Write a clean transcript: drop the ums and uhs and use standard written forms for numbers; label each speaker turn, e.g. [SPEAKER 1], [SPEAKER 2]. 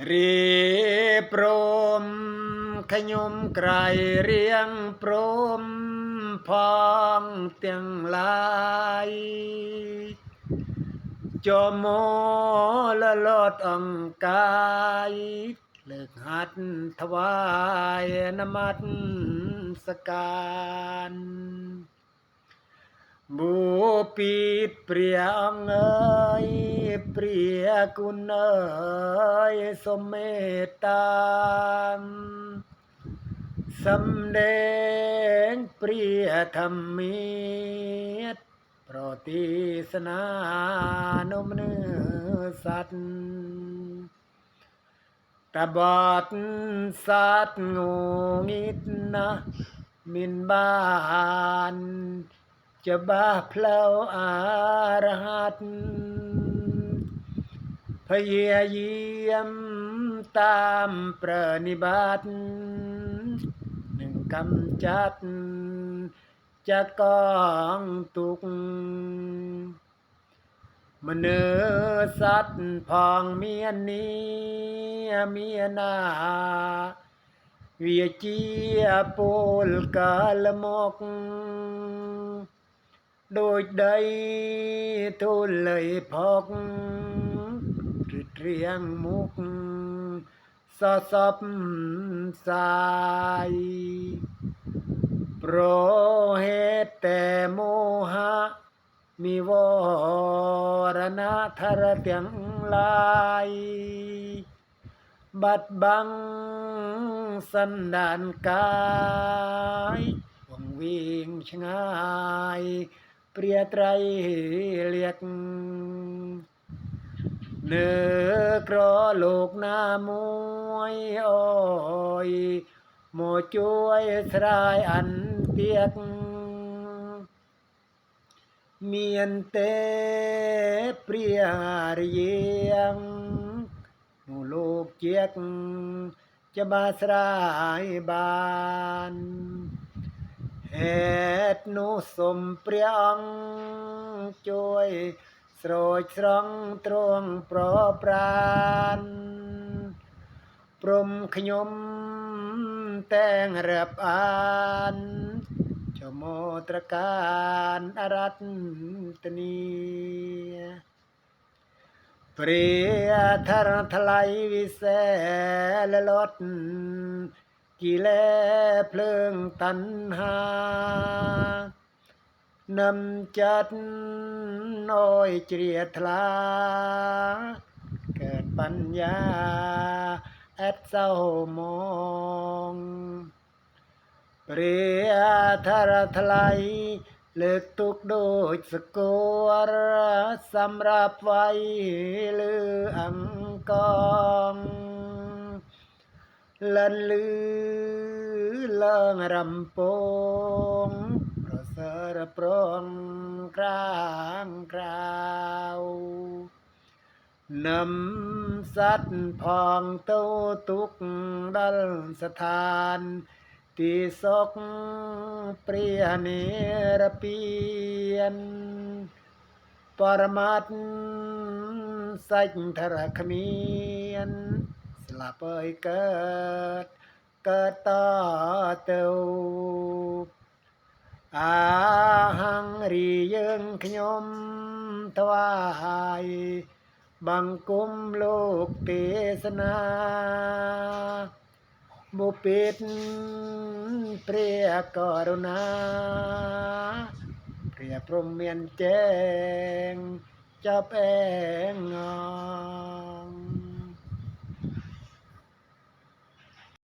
[SPEAKER 1] รีปรมขยมไกรเรียงปรมพองเตียงลายจอมโมละลอดองกายเลิกหัดถวายนมัสการบูปิดเปรียงเอยเปรียกุณเอยสมเมตตาสำแดงเปรียธรรมมิตรโปรดติสนานมเนื้อสัตว์ตาบอดสัตว์งูงิดนะมินบานจะบ้าเพลาอารหัตพยายามตามประนิบัติหนึ่งกำจัดจะกองตุกมเนื้อสัตว์พองเมียนี้เมียนาเวียเจียปูลกาลมกโดยใดทุนเลยพกเรียงมุกสอสบสายโปรเหตุแต่โมหะมีวรณะทรเตียงลายบัดบังสันดานกายวังวิ่งชงายเปรียไตรเลียกเนื้อกรอโลกนามวยโอยโมช่วยสลายอันเตียกเมียนเตเปรียรเยียงนูโลกเจียกจะบาสรายบานเหตุนุสมเปรียงช่วยสโรยสรองตรงโปรปรานปรมขยมแต่งเรียบอ่านจโมตรการอารัตตนีเปรียธรทลายวิเศษลดกิเลสเพลิงตัณหานำจัดน้อยเจียทลาเกิดปัญญาแอดเศร้ามองเปรียธรทลายเลิกทุกโดยสกวรสำหรับไว้ลืออังกองลันลือเลิงรำปงประเสริฐปรองกลางกราวนำสัตว์พองเต้าตุกดัลสถานที่ศกเปรียเนรเปียนปรมัตถ์สัจธรคเมียนสลับเอยเกิดต่อเต้าอาหังรียังขยมถวายบังกุมโลกเทศนาบุปิดเปรียกรุณาเปรียพรหมเมียนแจ้งเจ้าแป้ง